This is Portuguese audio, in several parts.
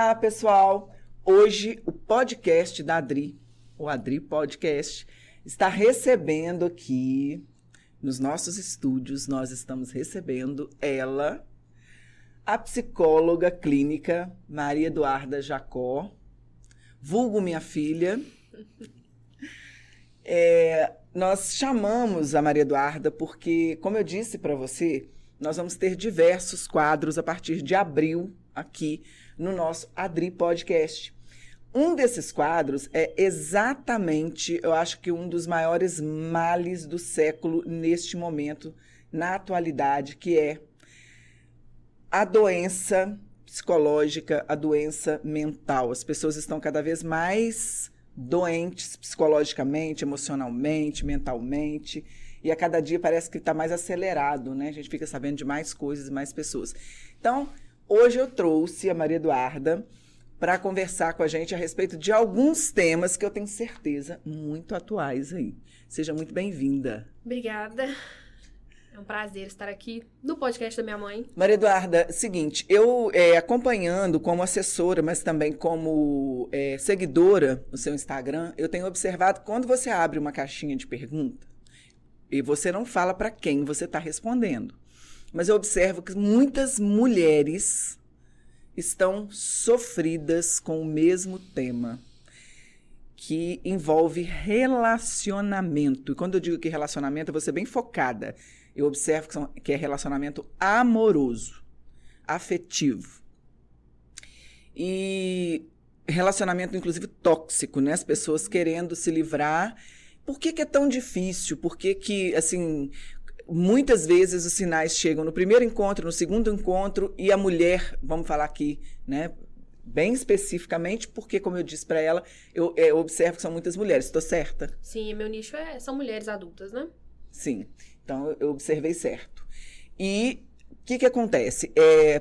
Olá, pessoal! Hoje o podcast da Adri, o Adri Podcast, está recebendo aqui, nos nossos estúdios, nós estamos recebendo ela, a psicóloga clínica Maria Eduarda Jacó, vulgo minha filha. Nós chamamos a Maria Eduarda porque, como eu disse para você, nós vamos ter diversos quadros a partir de abril aqui no nosso Adri Podcast. Um desses quadros é exatamente, eu acho que um dos maiores males do século neste momento, na atualidade, que é a doença psicológica, a doença mental. As pessoas estão cada vez mais doentes psicologicamente, emocionalmente, mentalmente, e a cada dia parece que está mais acelerado, né? A gente fica sabendo de mais coisas, mais pessoas. Então, hoje eu trouxe a Maria Eduarda para conversar com a gente a respeito de alguns temas que eu tenho certeza muito atuais aí. Seja muito bem-vinda. Obrigada. É um prazer estar aqui no podcast da minha mãe. Maria Eduarda, seguinte, eu acompanhando como assessora, mas também como seguidora no seu Instagram, eu tenho observado que quando você abre uma caixinha de pergunta, e você não fala para quem você está respondendo, mas eu observo que muitas mulheres estão sofridas com o mesmo tema, que envolve relacionamento. E quando eu digo que relacionamento, eu vou ser bem focada. Eu observo que é relacionamento amoroso, afetivo. E relacionamento, inclusive, tóxico, né? As pessoas querendo se livrar. Por que é tão difícil? Por que, assim, muitas vezes os sinais chegam no primeiro encontro, no segundo encontro, e a mulher, vamos falar aqui, né? Bem especificamente, porque, como eu disse para ela, eu observo que são muitas mulheres. Estou certa? Sim, meu nicho são mulheres adultas, né? Sim. Então, eu observei certo. E o que acontece?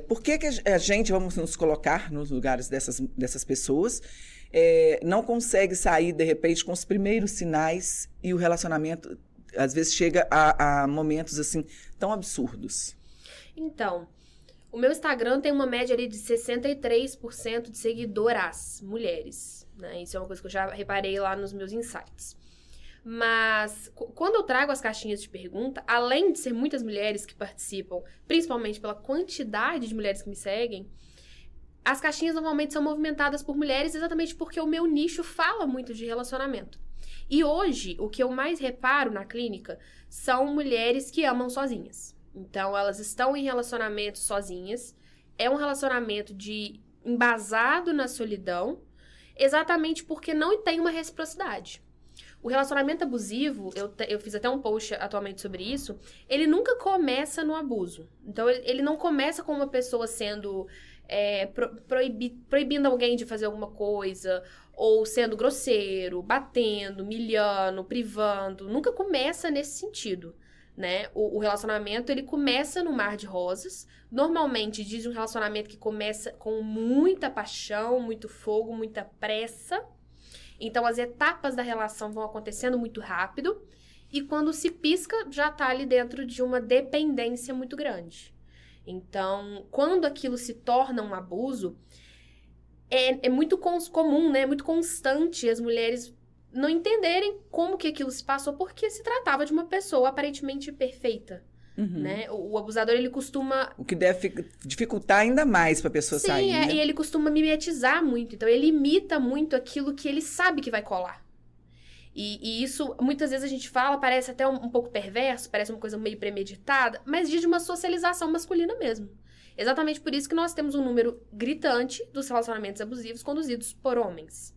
Por que a gente, vamos nos colocar nos lugares dessas pessoas, não consegue sair, de repente, com os primeiros sinais e o relacionamento, às vezes, chega a momentos, assim, tão absurdos? Então, o meu Instagram tem uma média ali de 63% de seguidoras mulheres, né? Isso é uma coisa que eu já reparei lá nos meus insights. Mas, quando eu trago as caixinhas de pergunta, além de ser muitas mulheres que participam, principalmente pela quantidade de mulheres que me seguem, as caixinhas normalmente são movimentadas por mulheres exatamente porque o meu nicho fala muito de relacionamento. E hoje, o que eu mais reparo na clínica são mulheres que amam sozinhas. Então, elas estão em relacionamentos sozinhas, é um relacionamento embasado na solidão, exatamente porque não tem uma reciprocidade. O relacionamento abusivo, eu fiz até um post atualmente sobre isso, ele nunca começa no abuso. Então, ele não começa com uma pessoa sendo proibindo alguém de fazer alguma coisa, ou sendo grosseiro, batendo, humilhando, privando. Nunca começa nesse sentido, né? O relacionamento, ele começa no mar de rosas. Normalmente, diz um relacionamento que começa com muita paixão, muito fogo, muita pressa. Então, as etapas da relação vão acontecendo muito rápido e quando se pisca, já está ali dentro de uma dependência muito grande. Então, quando aquilo se torna um abuso, é muito comum, né? É muito constante as mulheres não entenderem como que aquilo se passou, porque se tratava de uma pessoa aparentemente perfeita. Uhum. Né? O abusador, ele costuma... O que deve dificultar ainda mais para a pessoa sair, né? E ele costuma mimetizar muito. Então, ele imita muito aquilo que ele sabe que vai colar. E isso, muitas vezes a gente fala, parece até um pouco perverso, parece uma coisa meio premeditada, mas diz de uma socialização masculina mesmo. Exatamente por isso que nós temos um número gritante dos relacionamentos abusivos conduzidos por homens.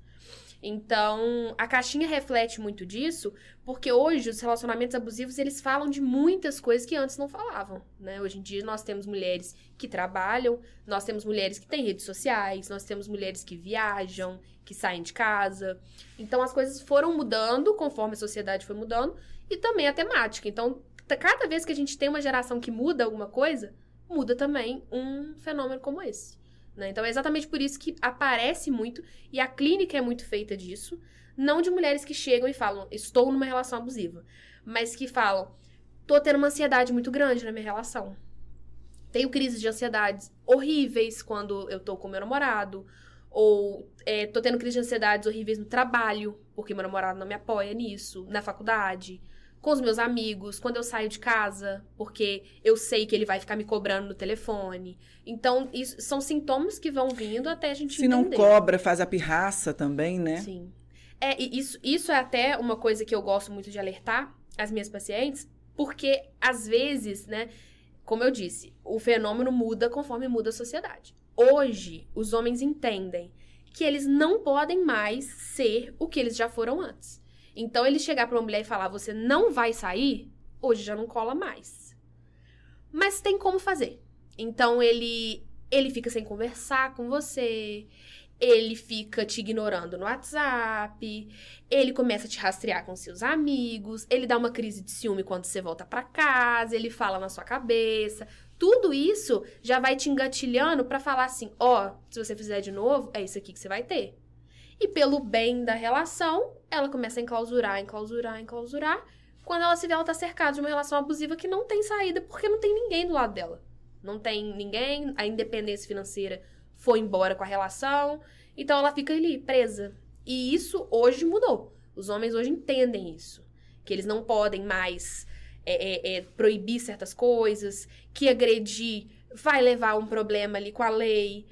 Então, a caixinha reflete muito disso, porque hoje os relacionamentos abusivos, eles falam de muitas coisas que antes não falavam, né? Hoje em dia nós temos mulheres que trabalham, nós temos mulheres que têm redes sociais, nós temos mulheres que viajam, que saem de casa. Então, as coisas foram mudando conforme a sociedade foi mudando e também a temática. Então, cada vez que a gente tem uma geração que muda alguma coisa, muda também um fenômeno como esse. Né? Então, é exatamente por isso que aparece muito, e a clínica é muito feita disso, não de mulheres que chegam e falam, estou numa relação abusiva, mas que falam, tô tendo uma ansiedade muito grande na minha relação. Tenho crises de ansiedade horríveis quando eu tô com meu namorado, Ou tô tendo crise de ansiedades horríveis no trabalho, porque meu namorado não me apoia nisso, na faculdade, com os meus amigos, quando eu saio de casa, porque eu sei que ele vai ficar me cobrando no telefone. Então, isso são sintomas que vão vindo até a gente Se entender. não cobra, faz a pirraça também, né? Sim. E isso é até uma coisa que eu gosto muito de alertar as minhas pacientes, porque, às vezes, né, como eu disse, o fenômeno muda conforme muda a sociedade. Hoje, os homens entendem que eles não podem mais ser o que eles já foram antes. Então, ele chegar pra uma mulher e falar, você não vai sair, hoje já não cola mais. Mas tem como fazer. Então, ele fica sem conversar com você, ele fica te ignorando no WhatsApp, ele começa a te rastrear com seus amigos, ele dá uma crise de ciúme quando você volta pra casa, ele fala na sua cabeça. Tudo isso já vai te engatilhando pra falar assim, se você fizer de novo, é isso aqui que você vai ter. E pelo bem da relação, ela começa a enclausurar. Quando ela se vê, ela tá cercada de uma relação abusiva que não tem saída, porque não tem ninguém do lado dela. Não tem ninguém, a independência financeira foi embora com a relação, então ela fica ali, presa. E isso hoje mudou. Os homens hoje entendem isso. Que eles não podem mais proibir certas coisas, que agredir vai levar a um problema ali com a lei.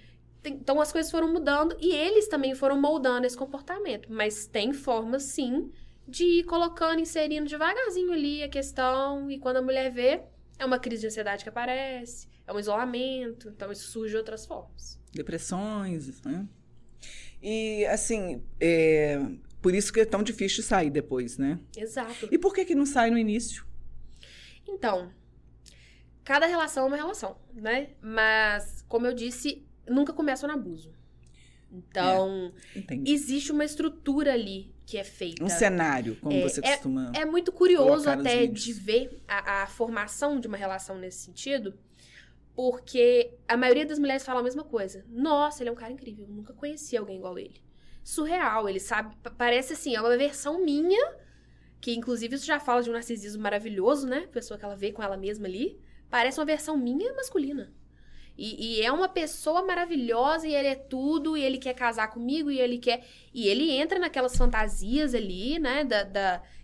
Então as coisas foram mudando e eles também foram moldando esse comportamento. Mas tem formas, sim, de ir colocando, inserindo devagarzinho ali a questão. E quando a mulher vê, é uma crise de ansiedade que aparece, é um isolamento. Então isso surge de outras formas. Depressões, né? E, assim, por isso que é tão difícil sair depois, né? Exato. E por que não sai no início? Então, cada relação é uma relação, né? Mas, como eu disse, nunca começa no abuso. Então, existe uma estrutura ali que é feita. Um cenário, como você costuma. É muito curioso até de ver a formação de uma relação nesse sentido, porque a maioria das mulheres fala a mesma coisa. Nossa, ele é um cara incrível, eu nunca conheci alguém igual ele. Surreal, ele sabe, parece assim, é uma versão minha, que inclusive isso já fala de um narcisismo maravilhoso, né? Pessoa que ela vê com ela mesma ali, parece uma versão minha masculina. E é uma pessoa maravilhosa, e ele é tudo, e ele quer casar comigo, e ele entra naquelas fantasias ali, né,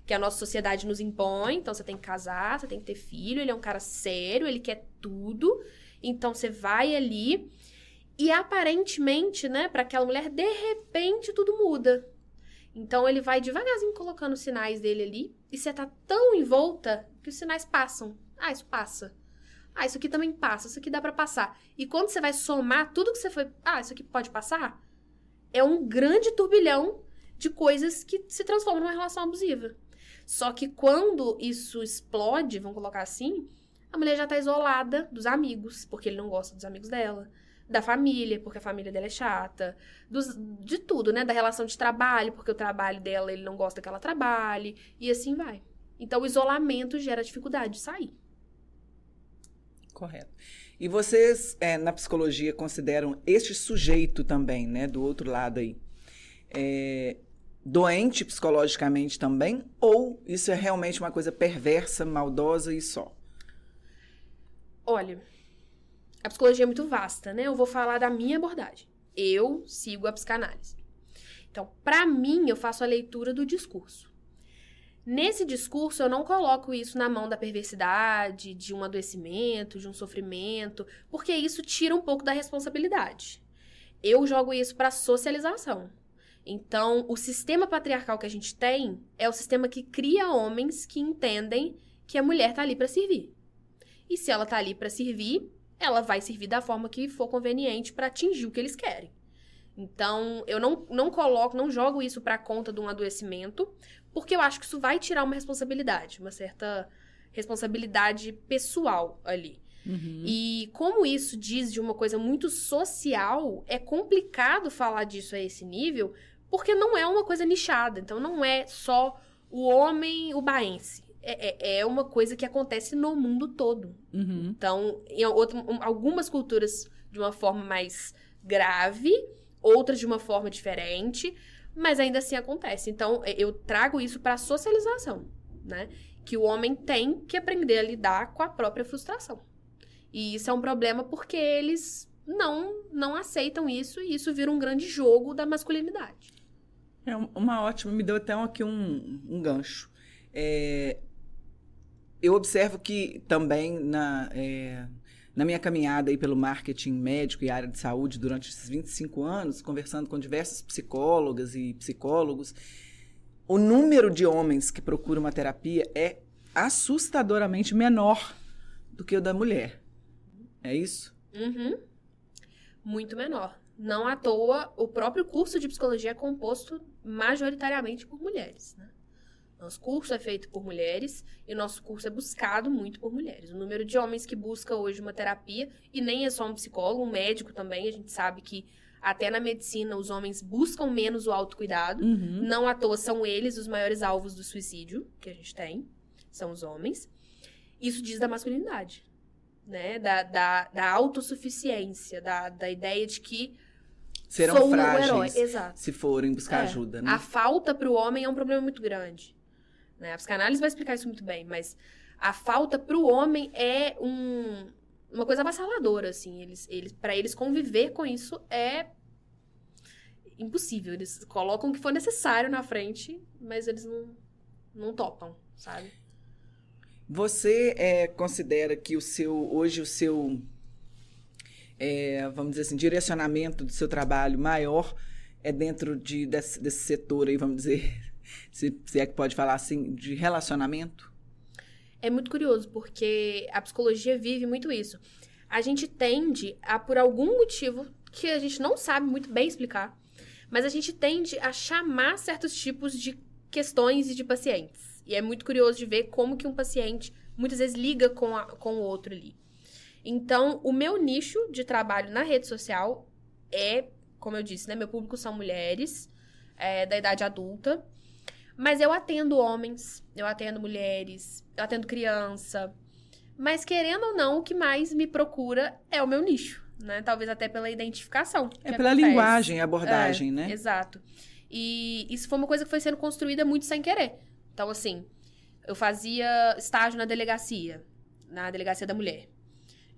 que a nossa sociedade nos impõe. Então, você tem que casar, você tem que ter filho, ele é um cara sério, ele quer tudo. Então, você vai ali, e aparentemente, né, para aquela mulher, de repente, tudo muda. Então, ele vai devagarzinho colocando os sinais dele ali, e você tá tão envolta que os sinais passam. Ah, isso passa. Ah, isso aqui também passa, isso aqui dá pra passar. E quando você vai somar tudo que você foi... Ah, isso aqui pode passar? É um grande turbilhão de coisas que se transformam numa relação abusiva. Só que quando isso explode, vamos colocar assim, a mulher já tá isolada dos amigos, porque ele não gosta dos amigos dela. Da família, porque a família dela é chata. De tudo, né? Da relação de trabalho, porque o trabalho dela, ele não gosta que ela trabalhe. E assim vai. Então, o isolamento gera dificuldade de sair. Correto. E vocês, na psicologia, consideram este sujeito também, né, do outro lado aí, doente psicologicamente também? Ou isso é realmente uma coisa perversa, maldosa e só? Olha, a psicologia é muito vasta, né? Eu vou falar da minha abordagem. Eu sigo a psicanálise. Então, para mim, eu faço a leitura do discurso. Nesse discurso, eu não coloco isso na mão da perversidade, de um adoecimento, de um sofrimento, porque isso tira um pouco da responsabilidade. Eu jogo isso para socialização. Então, o sistema patriarcal que a gente tem é o sistema que cria homens que entendem que a mulher tá ali para servir. E se ela tá ali para servir, ela vai servir da forma que for conveniente para atingir o que eles querem. Então, eu não jogo isso para conta de um adoecimento, porque eu acho que isso vai tirar uma responsabilidade, uma certa responsabilidade pessoal ali. Uhum. E como isso diz de uma coisa muito social, é complicado falar disso a esse nível, porque não é uma coisa nichada. Então, não é só o homem ubaense. É uma coisa que acontece no mundo todo. Uhum. Então, em algumas culturas de uma forma mais grave, outras de uma forma diferente, mas ainda assim acontece. Então, eu trago isso para a socialização, né? Que o homem tem que aprender a lidar com a própria frustração. E isso é um problema porque eles não aceitam isso e isso vira um grande jogo da masculinidade. É uma ótima, me deu até aqui um gancho. Eu observo que também na minha caminhada aí pelo marketing médico e área de saúde durante esses 25 anos, conversando com diversas psicólogas e psicólogos, o número de homens que procuram uma terapia é assustadoramente menor do que o da mulher. É isso? Uhum. Muito menor. Não à toa, o próprio curso de psicologia é composto majoritariamente por mulheres, né? Nosso curso é feito por mulheres e nosso curso é buscado muito por mulheres. O número de homens que busca hoje uma terapia, e nem é só um psicólogo, um médico também, a gente sabe que até na medicina os homens buscam menos o autocuidado. Uhum. Não à toa são eles os maiores alvos do suicídio que a gente tem, são os homens. Isso diz da masculinidade, né? Da autossuficiência, da ideia de que serão sou frágeis, um herói. Exato. se forem buscar ajuda, né? A falta para o homem é um problema muito grande, né? A psicanálise vai explicar isso muito bem, mas a falta para o homem é uma coisa avassaladora, assim. Para eles conviver com isso é impossível. Eles colocam o que for necessário na frente, mas eles não topam, sabe? Você considera que hoje o seu vamos dizer assim, direcionamento do seu trabalho maior é dentro desse setor aí, vamos dizer, se é que pode falar assim, de relacionamento? É muito curioso, porque a psicologia vive muito isso. A gente tende a, por algum motivo que a gente não sabe muito bem explicar, mas a gente tende a chamar certos tipos de questões e de pacientes. E é muito curioso de ver como que um paciente muitas vezes liga com o outro ali. Então, o meu nicho de trabalho na rede social é, como eu disse, né? Meu público são mulheres da idade adulta. Mas eu atendo homens, eu atendo mulheres, eu atendo criança. Mas, querendo ou não, o que mais me procura é o meu nicho, né? Talvez até pela identificação. Pela linguagem, abordagem, né? Exato. E isso foi uma coisa que foi sendo construída muito sem querer. Então, assim, eu fazia estágio na delegacia da mulher.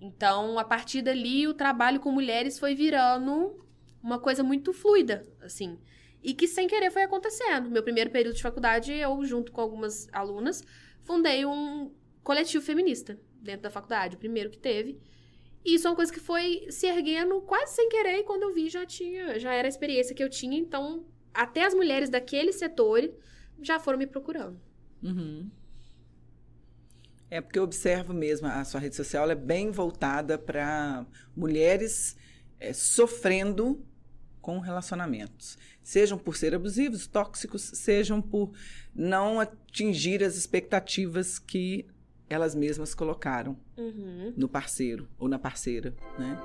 Então, a partir dali, o trabalho com mulheres foi virando uma coisa muito fluida, assim. E que, sem querer, foi acontecendo. Meu primeiro período de faculdade, eu, junto com algumas alunas, fundei um coletivo feminista dentro da faculdade, o primeiro que teve. E isso é uma coisa que foi se erguendo quase sem querer, e quando eu vi, já era a experiência que eu tinha. Então, até as mulheres daquele setor já foram me procurando. Uhum. Porque eu observo mesmo, a sua rede social é bem voltada para mulheres sofrendo com relacionamentos. Sejam por ser abusivos, tóxicos, sejam por não atingir as expectativas que elas mesmas colocaram no parceiro ou na parceira, né?